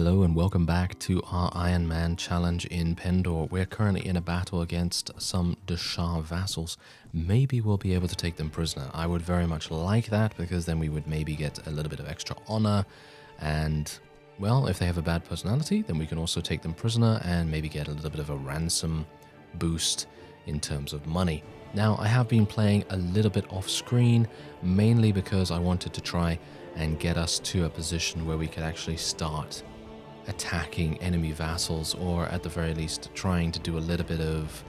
Hello and welcome back to our Ironman challenge in Pendor. We're currently in a battle against some Deshar vassals. Maybe we'll be able to take them prisoner. I would very much like that because then we would maybe get a little bit of extra honor. And, well, if they have a bad personality, then we can also take them prisoner and maybe get a little bit of a ransom boost in terms of money. Now, I have been playing a little bit off screen, mainly because I wanted to try and get us to a position where we could actually start attacking enemy vassals, or at the very least trying to do a little bit of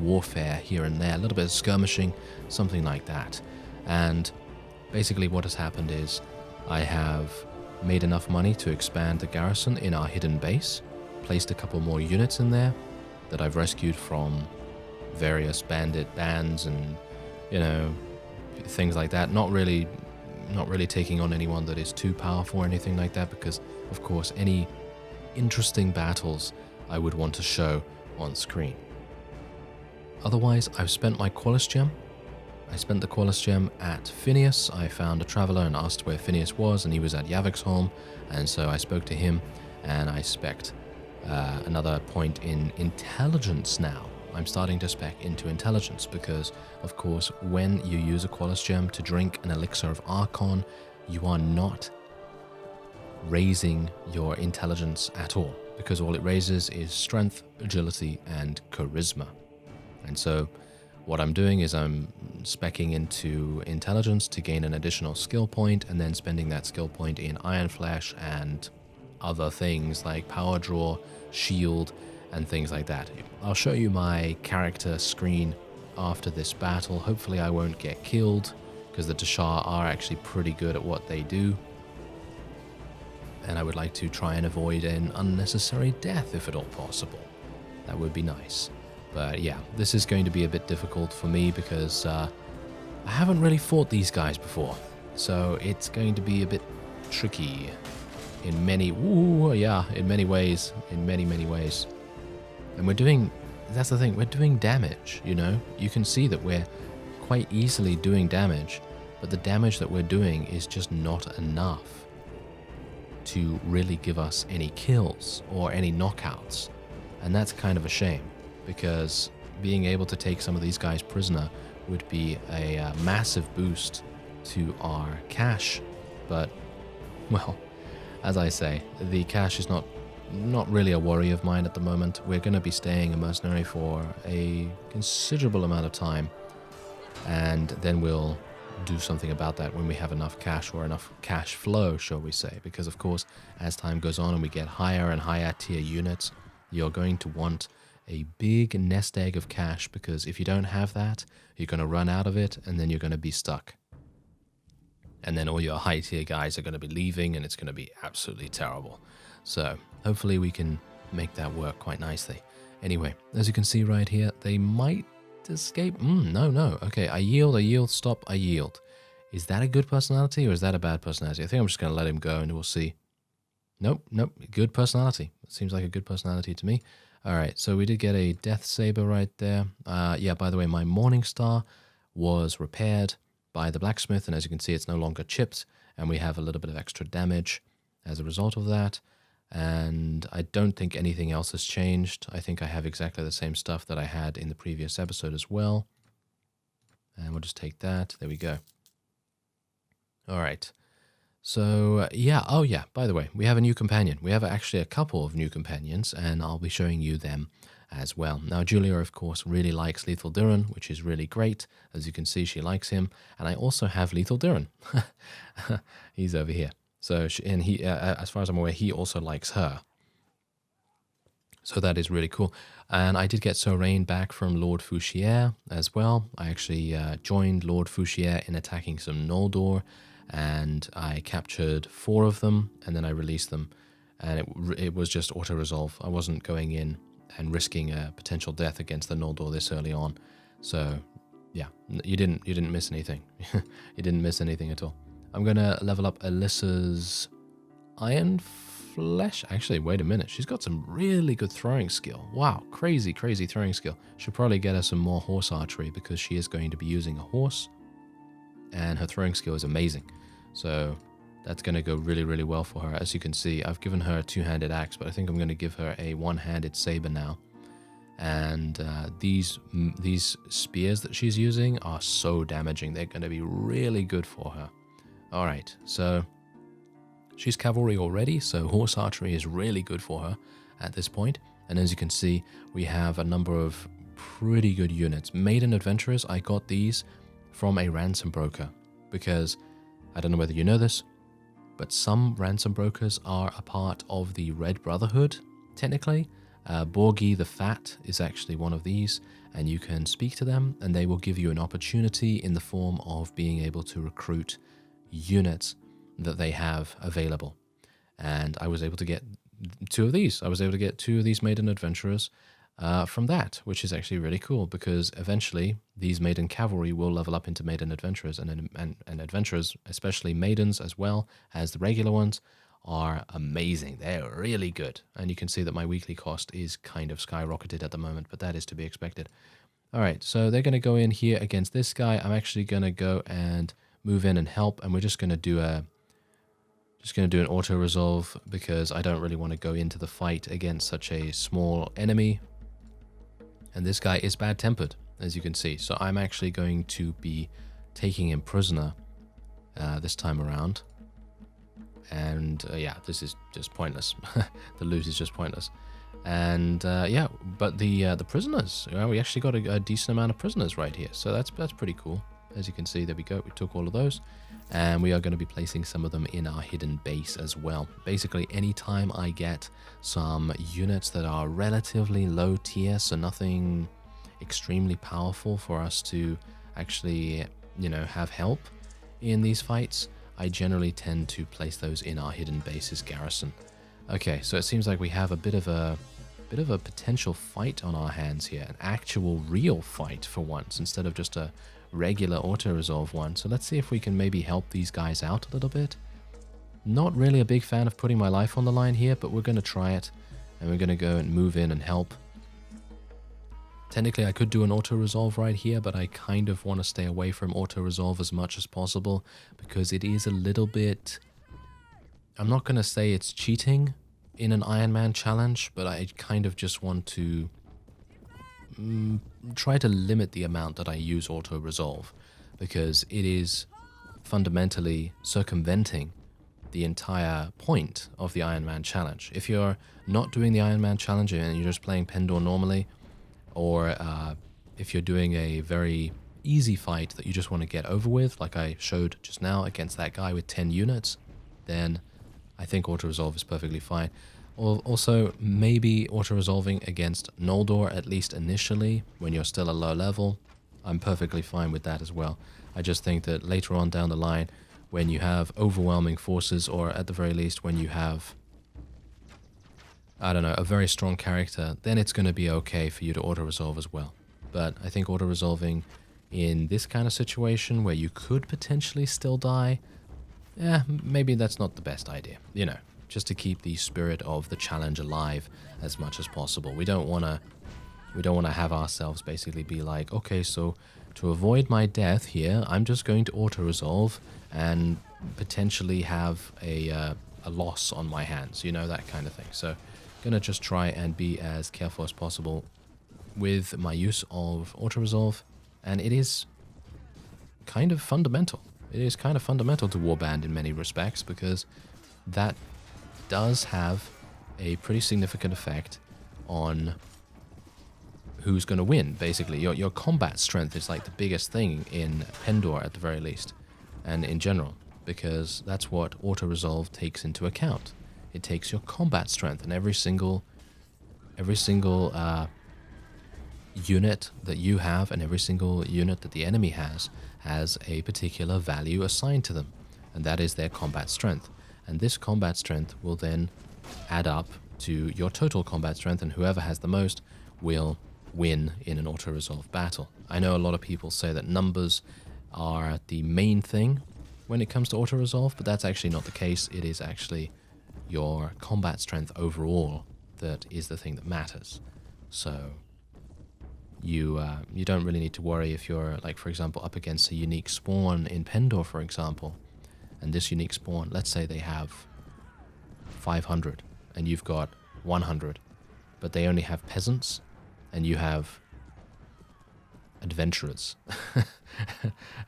warfare here and there, a little bit of skirmishing, something like that. And basically what has happened is I have made enough money to expand the garrison in our hidden base, placed a couple more units in there that I've rescued from various bandit bands and, you know, things like that. Not really taking on anyone that is too powerful or anything like that, because of course any interesting battles I would want to show on screen. Otherwise, I've spent my Qualis gem. I spent the Qualis gem at Phineas. I found a traveler and asked where Phineas was, and he was at Yaviksholm, and so I spoke to him, and I spec'd another point in intelligence now. I'm starting to spec into intelligence because, of course, when you use a Qualis gem to drink an elixir of Archon, you are not raising your intelligence at all, because all it raises is strength, agility, and charisma. And so what I'm doing is I'm speccing into intelligence to gain an additional skill point, and then spending that skill point in Iron Flash and other things like power draw, shield, and things like that. I'll show you my character screen after this battle. Hopefully I won't get killed, because the Deshar are actually pretty good at what they do. And I would like to try and avoid an unnecessary death if at all possible. That would be nice. But yeah, this is going to be a bit difficult for me because I haven't really fought these guys before. So it's going to be a bit tricky in many ways. In many ways. And that's the thing, we're doing damage, you know? You can see that we're quite easily doing damage, but the damage that we're doing is just not enough to really give us any kills or any knockouts. And that's kind of a shame, because being able to take some of these guys prisoner would be a massive boost to our cash. But, well, as I say, the cash is not really a worry of mine at the moment. We're going to be staying a mercenary for a considerable amount of time, and then we'll do something about that when we have enough cash, or enough cash flow, shall we say, because of course as time goes on and we get higher and higher tier units, you're going to want a big nest egg of cash, because if you don't have that, you're going to run out of it and then you're going to be stuck. And then all your high tier guys are going to be leaving and it's going to be absolutely terrible. So hopefully we can make that work quite nicely. Anyway, as you can see right here, they might escape. No. Okay, I yield, stop, I yield. Is that a good personality or is that a bad personality? I think I'm just going to let him go and we'll see. Nope, good personality. It seems like a good personality to me. All right, so we did get a Death Saber right there. Yeah, by the way, my Morning Star was repaired by the blacksmith, and as you can see, it's no longer chipped, and we have a little bit of extra damage as a result of that. And I don't think anything else has changed. I think I have exactly the same stuff that I had in the previous episode as well. And we'll just take that. There we go. All right. So, yeah. Oh, yeah. By the way, we have a new companion. We have actually a couple of new companions, and I'll be showing you them as well. Now, Julia, of course, really likes Lethal Duran, which is really great. As you can see, she likes him. And I also have Lethal Duran. He's over here. So, he, as far as I'm aware, he also likes her. So that is really cool. And I did get Sorain back from Lord Fouchier as well. I actually joined Lord Fouchier in attacking some Noldor, and I captured 4 of them, and then I released them. And it was just auto-resolve. I wasn't going in and risking a potential death against the Noldor this early on. So, yeah, you didn't miss anything. You didn't miss anything at all. I'm going to level up Alyssa's Iron Flesh. Actually, wait a minute. She's got some really good throwing skill. Wow, crazy throwing skill. Should probably get her some more horse archery, because she is going to be using a horse, and her throwing skill is amazing. So That's going to go really, really well for her. As you can see, I've given her a two-handed axe, but I think I'm going to give her a one-handed saber now. And these spears that she's using are so damaging. They're going to be really good for her. All right, so she's cavalry already, so horse archery is really good for her at this point. And as you can see, we have a number of pretty good units. Maiden Adventurers, I got these from a ransom broker because I don't know whether you know this, but some ransom brokers are a part of the Red Brotherhood, technically. Borgi the Fat is actually one of these, and you can speak to them, and they will give you an opportunity in the form of being able to recruit units that they have available. And I was able to get two of these. I was able to get two of these Maiden Adventurers from that, which is actually really cool, because eventually these Maiden Cavalry will level up into Maiden Adventurers, and Adventurers, especially Maidens as well as the regular ones, are amazing. They're really good. And you can see that my weekly cost is kind of skyrocketed at the moment, but that is to be expected. All right, so they're going to go in here against this guy. I'm actually going to go and move in and help, and we're just going to do an auto resolve because I don't really want to go into the fight against such a small enemy. And this guy is bad-tempered, as you can see. So I'm actually going to be taking him prisoner this time around. And yeah, this is just pointless. The loot is just pointless. And yeah, but the prisoners, we actually got a decent amount of prisoners right here. So that's pretty cool. As you can see, there we go. We took all of those. And we are going to be placing some of them in our hidden base as well. Basically, anytime I get some units that are relatively low tier, so nothing extremely powerful for us to actually, have help in these fights, I generally tend to place those in our hidden bases garrison. Okay, so it seems like we have a bit of a potential fight on our hands here, an actual real fight for once, instead of just a regular auto-resolve one. So let's see if we can maybe help these guys out a little bit. Not really a big fan of putting my life on the line here, but we're going to try it, and we're going to go and move in and help. Technically, I could do an auto-resolve right here, but I kind of want to stay away from auto-resolve as much as possible, because it is a little bit... I'm not going to say it's cheating in an Ironman challenge, but I kind of just want to try to limit the amount that I use auto-resolve, because it is fundamentally circumventing the entire point of the Ironman challenge. If you're not doing the Ironman challenge and you're just playing Pendor normally, or if you're doing a very easy fight that you just want to get over with, like I showed just now against that guy with 10 units, then I think auto-resolve is perfectly fine. Also, maybe auto-resolving against Noldor, at least initially, when you're still a low level, I'm perfectly fine with that as well. I just think that later on down the line, when you have overwhelming forces, or at the very least when you have, I don't know, a very strong character, then it's going to be okay for you to auto-resolve as well. But I think auto-resolving in this kind of situation where you could potentially still die, maybe that's not the best idea, just to keep the spirit of the challenge alive as much as possible. We don't want to have ourselves basically be like, okay, so to avoid my death here, I'm just going to auto-resolve and potentially have a loss on my hands, that kind of thing. So gonna just try and be as careful as possible with my use of auto-resolve, and it is kind of fundamental. It is kind of fundamental to Warband in many respects, because that does have a pretty significant effect on who's going to win, basically. Your combat strength is like the biggest thing in Pendor at the very least, and in general, because that's what auto-resolve takes into account. It takes your combat strength, and every single unit that you have and every single unit that the enemy has a particular value assigned to them, and that is their combat strength. And this combat strength will then add up to your total combat strength, and whoever has the most will win in an auto-resolve battle. I know a lot of people say that numbers are the main thing when it comes to auto-resolve, but that's actually not the case. It is actually your combat strength overall that is the thing that matters. So you don't really need to worry if you're, like, for example, up against a unique spawn in Pendor, for example, and this unique spawn, let's say they have 500 and you've got 100, but they only have peasants and you have adventurers.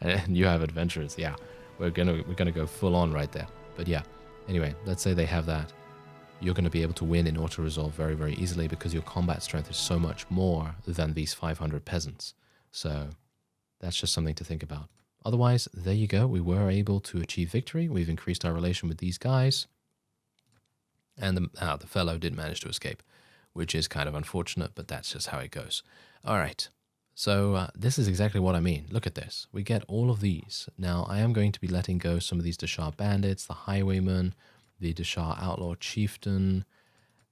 And you have adventurers, yeah. We're gonna go full on right there. But yeah, anyway, let's say they have that. You're going to be able to win in auto-resolve very, very easily because your combat strength is so much more than these 500 peasants. So that's just something to think about. Otherwise, there you go. We were able to achieve victory. We've increased our relation with these guys. And the fellow did manage to escape, which is kind of unfortunate, but that's just how it goes. All right. So this is exactly what I mean. Look at this. We get all of these. Now, I am going to be letting go some of these Deshar bandits, the highwayman, the Deshar outlaw chieftain,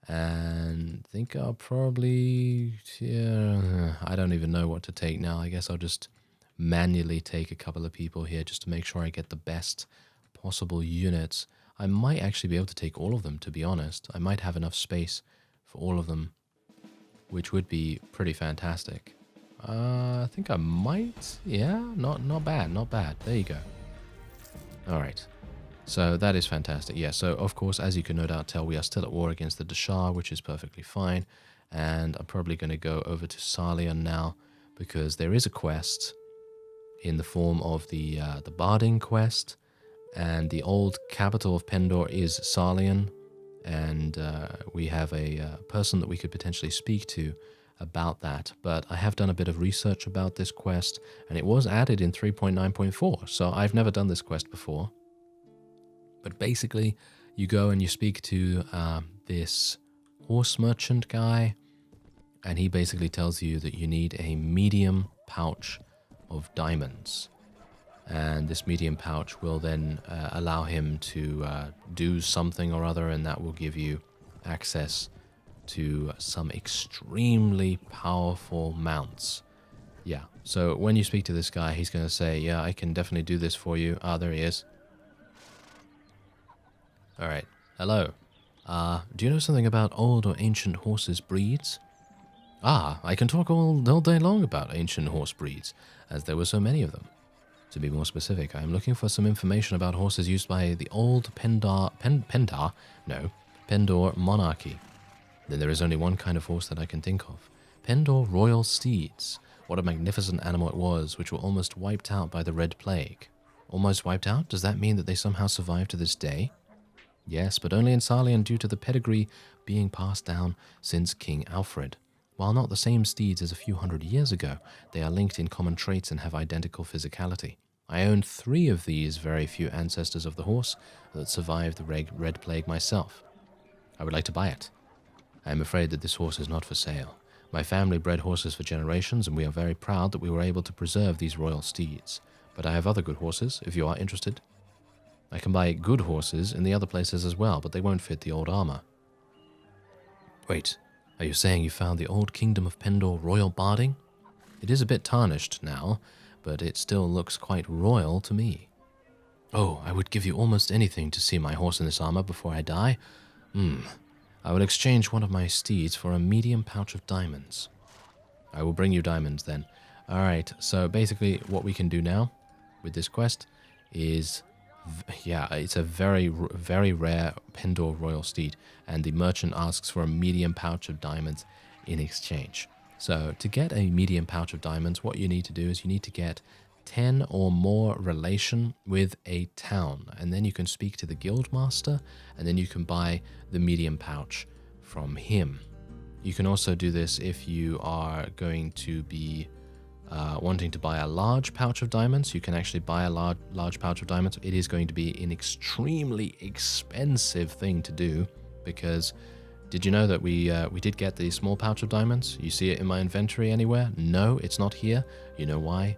and I think I'll probably, I don't even know what to take now. I guess I'll just manually take a couple of people here just to make sure I get the best possible units. I might actually be able to take all of them, to be honest. I might have enough space for all of them, which would be pretty fantastic. I think I might. Yeah, not bad, not bad. There you go. All right. So that is fantastic. Yeah, so of course, as you can no doubt tell, we are still at war against the Deshar, which is perfectly fine. And I'm probably going to go over to Sarlian now because there is a quest in the form of the Barding Quest. And the old capital of Pendor is Sarlian. And we have a person that we could potentially speak to about that, but I have done a bit of research about this quest, and it was added in 3.9.4, so I've never done this quest before. But basically, you go and you speak to this horse merchant guy, and he basically tells you that you need a medium pouch of diamonds. And this medium pouch will then allow him to do something or other, and that will give you access to some extremely powerful mounts. Yeah, so when you speak to this guy, he's going to say, yeah, I can definitely do this for you. Ah, there he is. All right, hello. Do you know something about old or ancient horses' breeds? Ah, I can talk all day long about ancient horse breeds, as there were so many of them. To be more specific, I am looking for some information about horses used by the old Pendor monarchy. Then there is only one kind of horse that I can think of. Pendor royal steeds. What a magnificent animal it was, which were almost wiped out by the Red Plague. Almost wiped out? Does that mean that they somehow survived to this day? Yes, but only in Sarlian due to the pedigree being passed down since King Alfred. While not the same steeds as a few hundred years ago, they are linked in common traits and have identical physicality. I own 3 of these very few ancestors of the horse that survived the Red Plague myself. I would like to buy it. I am afraid that this horse is not for sale. My family bred horses for generations, and we are very proud that we were able to preserve these royal steeds. But I have other good horses, if you are interested. I can buy good horses in the other places as well, but they won't fit the old armor. Wait, are you saying you found the old kingdom of Pendor royal barding? It is a bit tarnished now, but it still looks quite royal to me. Oh, I would give you almost anything to see my horse in this armor before I die. I will exchange one of my steeds for a medium pouch of diamonds. I will bring you diamonds then. Alright, so basically what we can do now with this quest is, it's a very, very rare Pendor royal steed, and the merchant asks for a medium pouch of diamonds in exchange. So to get a medium pouch of diamonds, what you need to do is you need to get 10 or more relation with a town, and then you can speak to the guild master, and then you can buy the medium pouch from him. You can also do this if you are going to be wanting to buy a large pouch of diamonds. You can actually buy a large pouch of diamonds. It is going to be an extremely expensive thing to do, because did you know that we did get the small pouch of diamonds? You see it in my inventory anywhere? No, it's not here. You know why?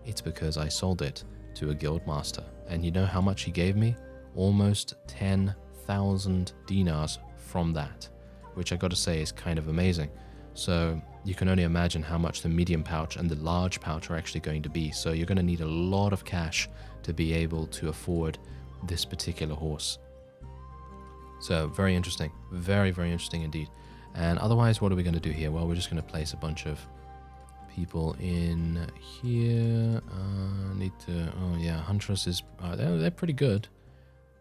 It's because I sold it to a guild master. And you know how much he gave me? Almost 10,000 dinars from that, which I got to say is kind of amazing. So you can only imagine how much the medium pouch and the large pouch are actually going to be. So you're going to need a lot of cash to be able to afford this particular horse. So very interesting. Very, very interesting indeed. And otherwise, what are we going to do here? Well, we're just going to place a bunch of people in here. Need to... Oh, yeah. Huntress is... they're pretty good.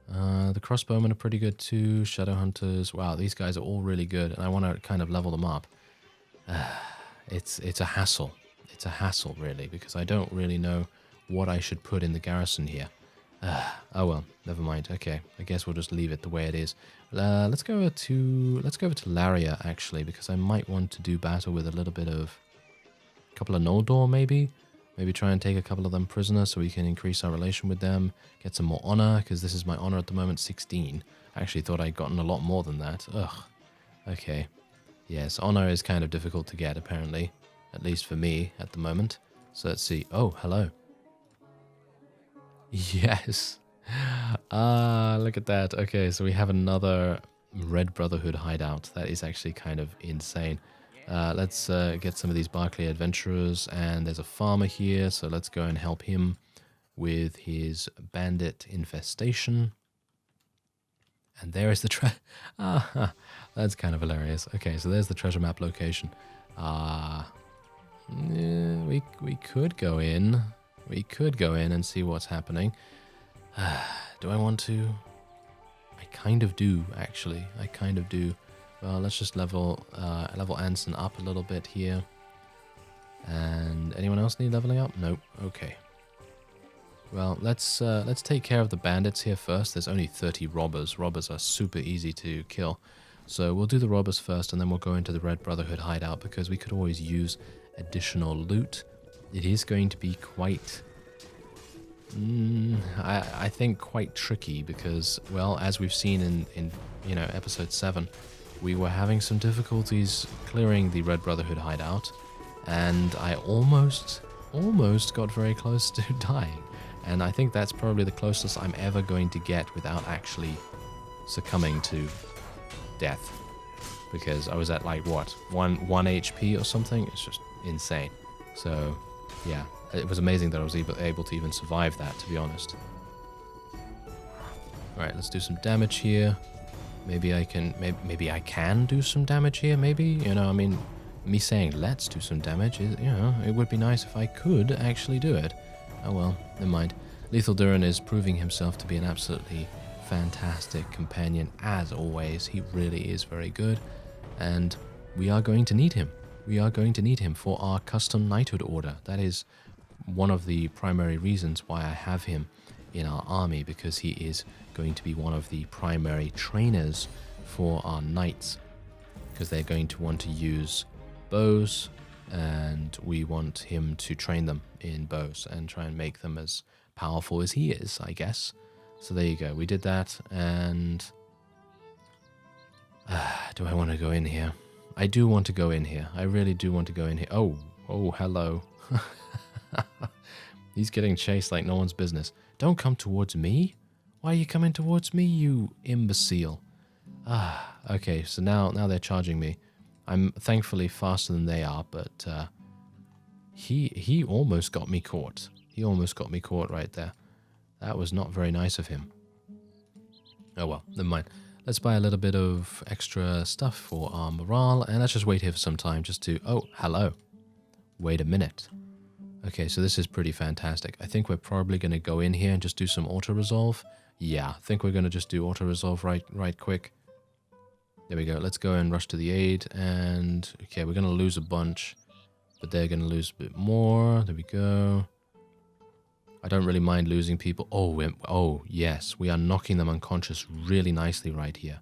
The crossbowmen are pretty good too. Shadow hunters. Wow, these guys are all really good. And I want to kind of level them up. It's a hassle. It's a hassle, really, because I don't really know what I should put in the garrison here. Oh well, never mind. Okay, I guess we'll just leave it the way it is. Let's go over to Laria, actually, because I might want to do battle with a little bit of... a couple of Noldor, maybe? Maybe try and take a couple of them prisoners so we can increase our relation with them. Get some more honor, because this is my honor at the moment, 16. I actually thought I'd gotten a lot more than that. Ugh. Okay. Yes, honor is kind of difficult to get, apparently. At least for me, at the moment. So let's see. Oh, hello. Yes. Look at that. Okay, so we have another Red Brotherhood hideout. That is actually kind of insane. Let's get some of these Barclay adventurers, and there's a farmer here, so let's go and help him with his bandit infestation. And there is the that's kind of hilarious. Okay, so there's the treasure map location. We could go in. We could go in and see what's happening. Do I want to? I kind of do, actually. I kind of do. Well, let's just level Anson up a little bit here. And anyone else need leveling up? Nope. Okay. Well, let's take care of the bandits here first. There's only 30 robbers. Robbers are super easy to kill. So we'll do the robbers first, and then we'll go into the Red Brotherhood hideout, because we could always use additional loot. It is going to be quite... I think quite tricky, because, well, as we've seen in episode 7, we were having some difficulties clearing the Red Brotherhood hideout, and I almost got very close to dying. And I think that's probably the closest I'm ever going to get without actually succumbing to death. Because I was at, like, what, 1 HP or something? It's just insane. So, yeah. It was amazing that I was able to even survive that, to be honest. Alright, let's do some damage here. Maybe I can do some damage here, maybe? You know, I mean, me saying let's do some damage, it would be nice if I could actually do it. Oh well, never mind. Lethal Durin is proving himself to be an absolutely fantastic companion, as always. He really is very good, and we are going to need him. We are going to need him for our custom knighthood order. That is one of the primary reasons why I have him in our army, because he is going to be one of the primary trainers for our knights, because they're going to want to use bows, and we want him to train them in bows and try and make them as powerful as he is, I guess. So there you go, we did that. And do I want to go in here? I do want to go in here. I really do want to go in here. Oh, hello. He's getting chased like no one's business. Don't come towards me. Why are you coming towards me, you imbecile? Okay, so now they're charging me. I'm thankfully faster than they are, but he almost got me caught. He almost got me caught right there. That was not very nice of him. Oh well, never mind. Let's buy a little bit of extra stuff for our morale, and let's just wait here for some time just to... Oh, hello. Wait a minute. Okay, so this is pretty fantastic. I think we're probably going to go in here and just do some auto-resolve. Yeah, I think we're going to just do auto-resolve right quick. There we go. Let's go and rush to the aid. And, okay, we're going to lose a bunch, but they're going to lose a bit more. There we go. I don't really mind losing people. Oh, yes. We are knocking them unconscious really nicely right here.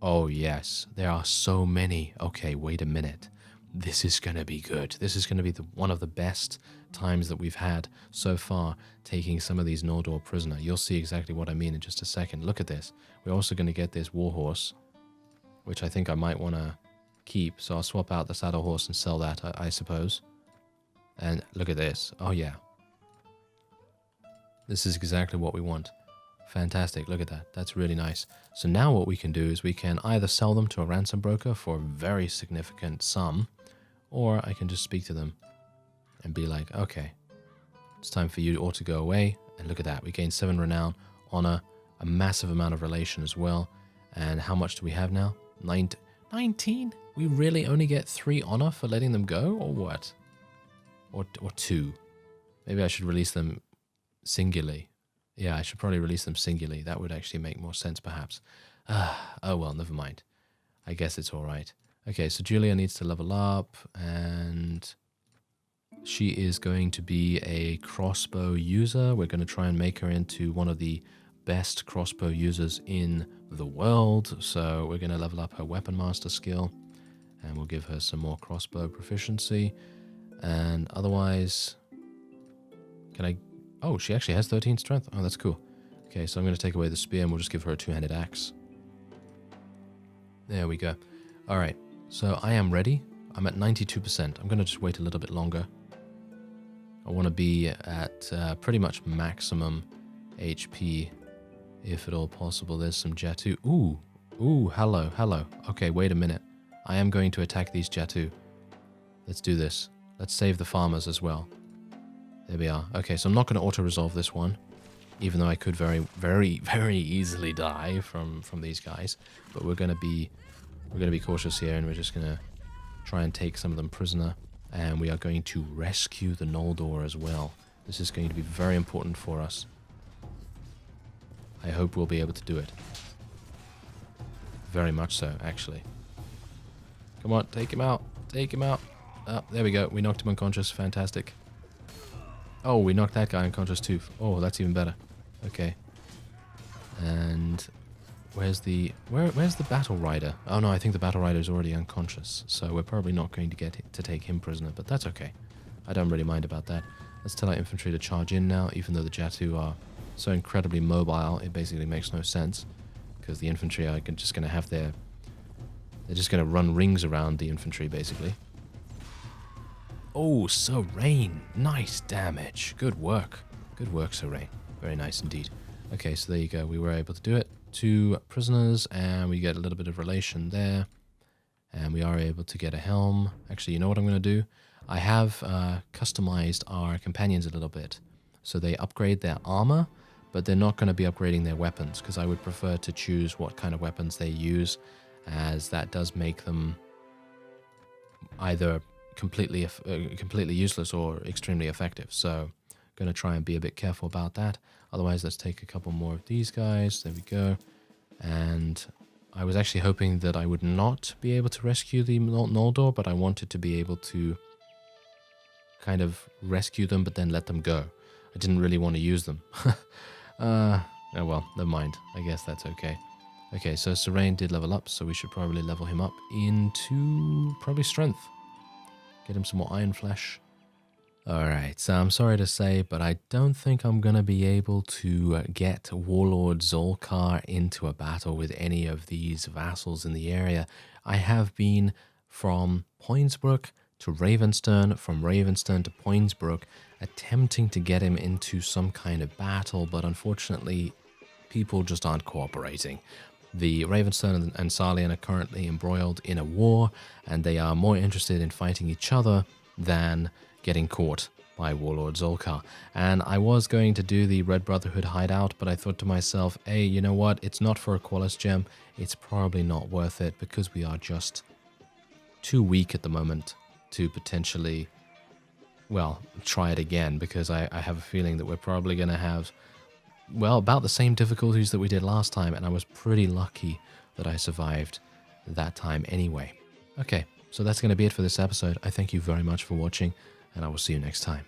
Oh, yes. There are so many. Okay, wait a minute. This is going to be good. This is going to be one of the best times that we've had so far, taking some of these Noldor prisoner. You'll see exactly what I mean in just a second. Look at this. We're also going to get this warhorse, which I think I might want to keep. So I'll swap out the saddle horse and sell that, I suppose. And look at this. Oh, yeah. This is exactly what we want. Fantastic. Look at that. That's really nice. So now what we can do is we can either sell them to a ransom broker for a very significant sum, or I can just speak to them and be like, okay, it's time for you all to go away. And look at that. We gain 7 renown, honor, a massive amount of relation as well. And how much do we have now? 19? We really only get 3 honor for letting them go, or what? Or two. Maybe I should release them singularly. Yeah, I should probably release them singularly. That would actually make more sense, perhaps. Oh well, never mind. I guess it's alright. Okay, so Julia needs to level up, and she is going to be a crossbow user. We're going to try and make her into one of the best crossbow users in the world. So we're going to level up her weapon master skill, and we'll give her some more crossbow proficiency. And otherwise, can I... Oh, she actually has 13 strength. Oh, that's cool. Okay, so I'm going to take away the spear, and we'll just give her a two-handed axe. There we go. All right, so I am ready. I'm at 92%. I'm going to just wait a little bit longer. I want to be at pretty much maximum HP, if at all possible. There's some Jatu. Ooh, hello. Okay, wait a minute. I am going to attack these Jatu. Let's do this. Let's save the farmers as well. There we are. Okay, so I'm not going to auto-resolve this one, even though I could very, very, very easily die from these guys. But we're going to be cautious here, and we're just going to try and take some of them prisoner. And we are going to rescue the Noldor as well. This is going to be very important for us. I hope we'll be able to do it. Very much so, actually. Come on, take him out. Take him out. Oh, there we go. We knocked him unconscious. Fantastic. Oh, we knocked that guy unconscious too. Oh, that's even better. Okay. And where's the battle rider? Oh no, I think the battle rider is already unconscious, so we're probably not going to get to take him prisoner, but that's okay. I don't really mind about that. Let's tell our infantry to charge in now, even though the Jatu are so incredibly mobile, it basically makes no sense, because the infantry are just going to have they're just going to run rings around the infantry, basically. Oh, Serene. Nice damage. Good work. Good work, Serene. Very nice indeed. Okay, so there you go. We were able to do it. 2 prisoners, and we get a little bit of relation there. And we are able to get a helm. Actually, you know what I'm going to do? I have customized our companions a little bit. So they upgrade their armor, but they're not going to be upgrading their weapons, because I would prefer to choose what kind of weapons they use, as that does make them either completely useless or extremely effective. So going to try and be a bit careful about that. Otherwise, let's take a couple more of these guys. There we go. And I was actually hoping that I would not be able to rescue the Noldor, but I wanted to be able to kind of rescue them, but then let them go. I didn't really want to use them. Oh well, never mind. I guess that's okay. Okay, so Serene did level up, so we should probably level him up into probably strength. Get him some more iron flesh. Alright, so I'm sorry to say, but I don't think I'm going to be able to get Warlord Zolkar into a battle with any of these vassals in the area. I have been from Poinsbrook to Ravenstern, from Ravenstern to Poinsbrook, attempting to get him into some kind of battle, but unfortunately, people just aren't cooperating. The Ravenstern and Sarlian are currently embroiled in a war, and they are more interested in fighting each other than getting caught by Warlord Zolkar. And I was going to do the Red Brotherhood hideout, but I thought to myself, hey, you know what? It's not for a Qualis gem. It's probably not worth it, because we are just too weak at the moment to potentially, well, try it again, because I have a feeling that we're probably going to have, well, about the same difficulties that we did last time, and I was pretty lucky that I survived that time anyway. Okay, so that's going to be it for this episode. I thank you very much for watching, and I will see you next time.